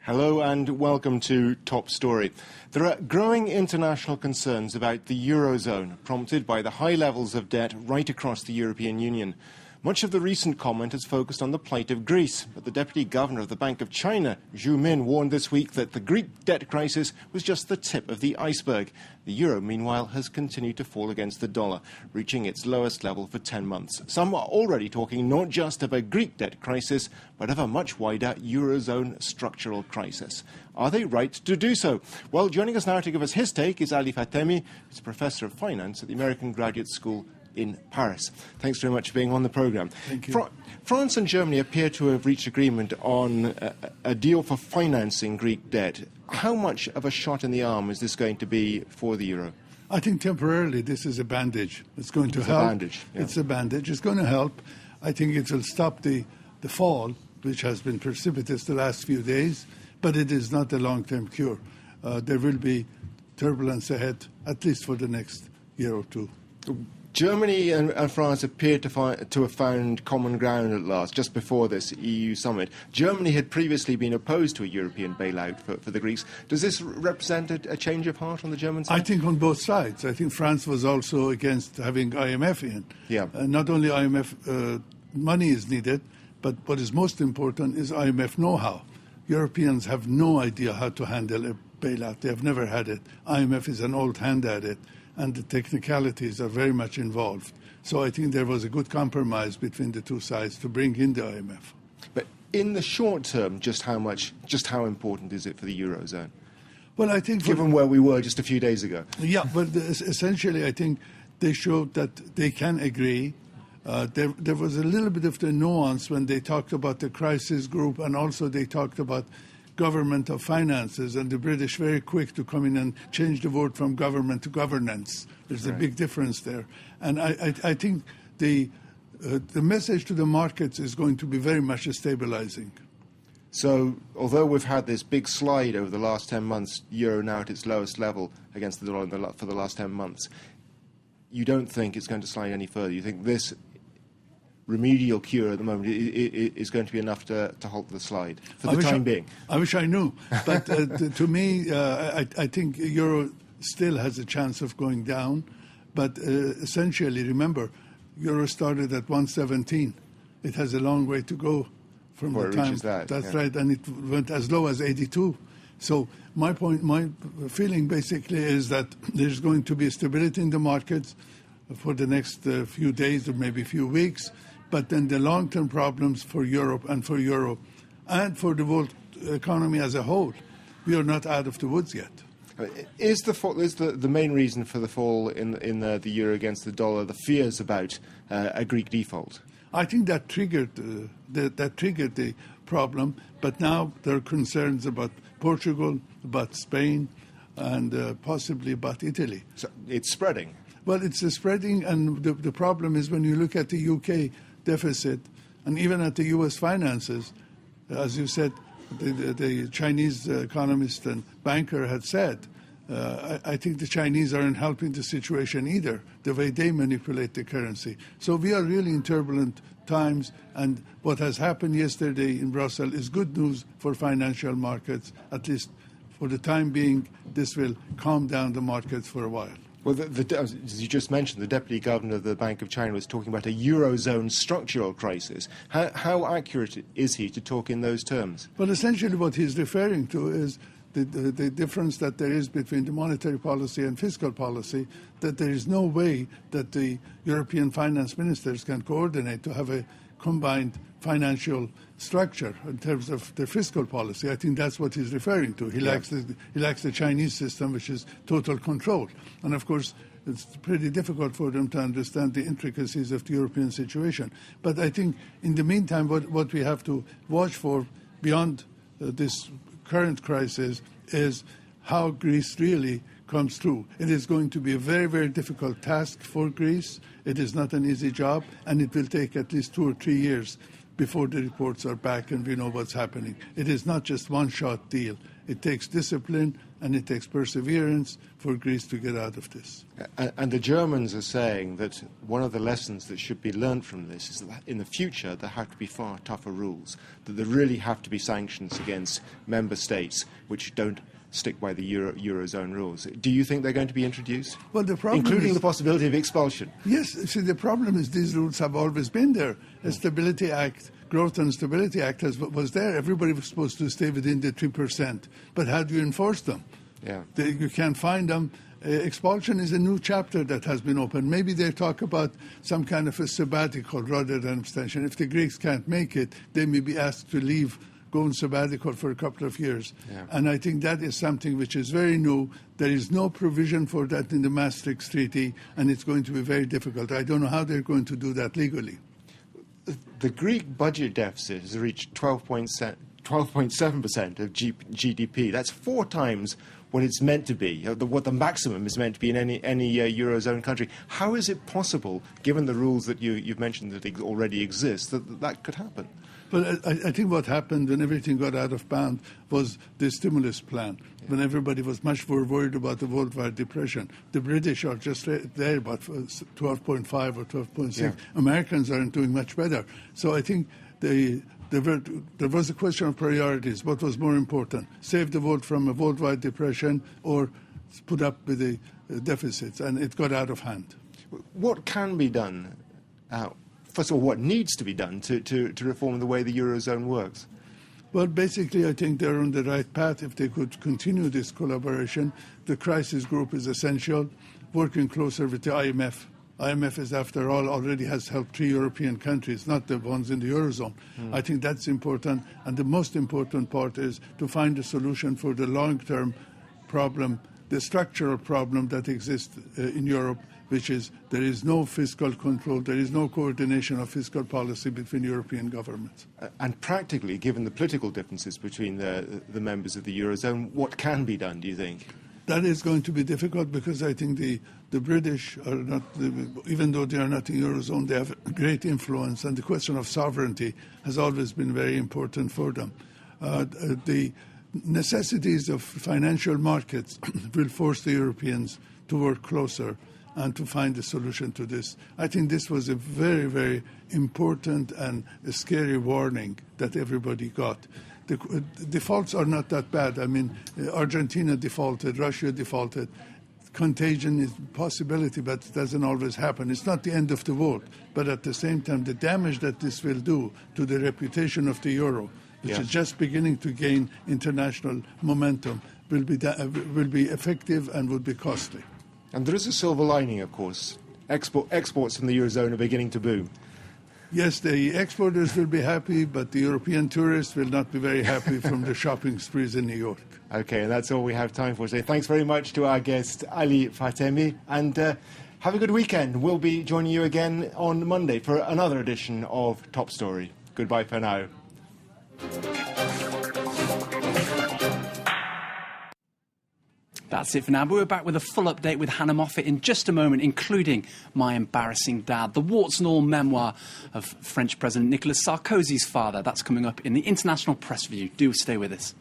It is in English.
Hello and welcome to Top Story. There are growing international concerns about the eurozone, prompted by the high levels of debt right across the European Union. Much of the recent comment has focused on the plight of Greece, but the Deputy Governor of the Bank of China, Zhu Min, warned this week that the Greek debt crisis was just the tip of the iceberg. The euro, meanwhile, has continued to fall against the dollar, reaching its lowest level for 10 months. Some are already talking not just of a Greek debt crisis, but of a much wider eurozone structural crisis. Are they right to do so? Well, joining us now to give us his take is Ali Fatemi, who's a Professor of Finance at the American Graduate School in Paris. Thanks very much for being on the programme. Thank you. France and Germany appear to have reached agreement on a deal for financing Greek debt. How much of a shot in the arm is this going to be for the euro? I think temporarily this is a bandage. It's going to help. It's a bandage. Yeah. It's a bandage. It's going to help. I think it will stop the fall, which has been precipitous the last few days, but it is not a long-term cure. There will be turbulence ahead, at least for the next year or two. Germany and France appear to have found common ground at last, just before this EU summit. Germany had previously been opposed to a European bailout for the Greeks. Does this represent a change of heart on the German side? I think on both sides. I think France was also against having IMF in. Yeah. Not only IMF money is needed, but what is most important is IMF know-how. Europeans have no idea how to handle a bailout. They have never had it. IMF is an old hand at it, and the technicalities are very much involved. So I think there was a good compromise between the two sides to bring in the IMF. But in the short term, just how important is it for the eurozone? Well, I think given where we were just a few days ago. Yeah, but essentially I think they showed that they can agree. There was a little bit of the nuance when they talked about the crisis group, and also they talked about government of finances, and the British very quick to come in and change the word from government to governance. There's a big difference there. And I think the message to the markets is going to be very much a stabilizing. So, although we've had this big slide over the last 10 months, euro now at its lowest level against the dollar for the last 10 months, you don't think it's going to slide any further? You think this remedial cure at the moment is going to be enough to halt the slide for the time being? I wish I knew. But to me, I think euro still has a chance of going down. But essentially, remember, euro started at 117. It has a long way to go from the time. That's right, and it went as low as 82. So my feeling basically is that there's going to be stability in the markets for the next few days or maybe few weeks. But then the long-term problems for Europe and for euro and for the world economy as a whole, we are not out of the woods yet. Is the main reason for the fall in the euro against the dollar the fears about a Greek default? I think that triggered the problem, but now there are concerns about Portugal, about Spain, and possibly about Italy. So it's spreading? Well, it's spreading, and the problem is when you look at the UK deficit and even at the US finances, as you said, the Chinese economist and banker had said, I think the Chinese aren't helping the situation either, the way they manipulate the currency. So we are really in turbulent times, and what has happened yesterday in Brussels is good news for financial markets. At least for the time being, this will calm down the markets for a while. Well, as you just mentioned, the Deputy Governor of the Bank of China was talking about a eurozone structural crisis. How accurate is he to talk in those terms? Well, essentially what he's referring to is the difference that there is between the monetary policy and fiscal policy, that there is no way that the European finance ministers can coordinate to have a combined financial structure in terms of their fiscal policy. I think that's what he's referring to. He lacks the Chinese system, which is total control. And of course, it's pretty difficult for them to understand the intricacies of the European situation. But I think in the meantime, what we have to watch for beyond this current crisis is how Greece really comes through. It is going to be a very, very difficult task for Greece. It is not an easy job, and it will take at least 2 or 3 years before the reports are back and we know what's happening. It is not just one-shot deal. It takes discipline and it takes perseverance for Greece to get out of this. And the Germans are saying that one of the lessons that should be learned from this is that in the future there have to be far tougher rules, that there really have to be sanctions against member states which don't stick by the eurozone rules. Do you think they're going to be introduced? Well, the problem including is, the possibility of expulsion. Yes, see, the problem is these rules have always been there. A Stability Act, Growth and Stability Act was there. Everybody was supposed to stay within the 3%. But how do you enforce them? Yeah. You can't find them. Expulsion is a new chapter that has been opened. Maybe they talk about some kind of a sabbatical rather than abstention. If the Greeks can't make it, they may be asked to leave, go on sabbatical for a couple of years. Yeah. And I think that is something which is very new. There is no provision for that in the Maastricht Treaty, and it's going to be very difficult. I don't know how they're going to do that legally. The Greek budget deficit has reached 12.7% of GDP. That's 4 times what it's meant to be, what the maximum is meant to be in any eurozone country. How is it possible, given the rules that you've mentioned that already exist, that could happen? But I think what happened when everything got out of bound was the stimulus plan, when everybody was much more worried about the worldwide depression. The British are just there about 12.5 or 12.6. Yeah. Americans aren't doing much better. So I think there was a question of priorities. What was more important? Save the world from a worldwide depression or put up with the deficits? And it got out of hand. What can be done? First of all, what needs to be done to reform the way the eurozone works? Well, basically, I think they're on the right path if they could continue this collaboration. The crisis group is essential, working closer with the IMF. IMF is, after all, already has helped 3 European countries, not the ones in the eurozone. I think that's important. And the most important part is to find a solution for the long-term problem, the structural problem that exists in Europe, which is there is no fiscal control, there is no coordination of fiscal policy between European governments. And practically, given the political differences between the members of the eurozone, what can be done, do you think? That is going to be difficult because I think the British are not, even though they are not in the eurozone, they have great influence, and the question of sovereignty has always been very important for them. The necessities of financial markets will force the Europeans to work closer and to find a solution to this. I think this was a very, very important and a scary warning that everybody got. The defaults are not that bad. I mean, Argentina defaulted, Russia defaulted. Contagion is a possibility, but it doesn't always happen. It's not the end of the world. But at the same time, the damage that this will do to the reputation of the euro, which is just beginning to gain international momentum, will be effective and would be costly. And there is a silver lining, of course. Exports from the eurozone are beginning to boom. Yes, the exporters will be happy, but the European tourists will not be very happy from the shopping sprees in New York. Okay, and that's all we have time for today. Thanks very much to our guest, Ali Fatemi, and have a good weekend. We'll be joining you again on Monday for another edition of Top Story. Goodbye for now. That's it for now, but we're back with a full update with Hannah Moffat in just a moment, including My Embarrassing Dad, the warts and all memoir of French President Nicolas Sarkozy's father. That's coming up in the International Press Review. Do stay with us.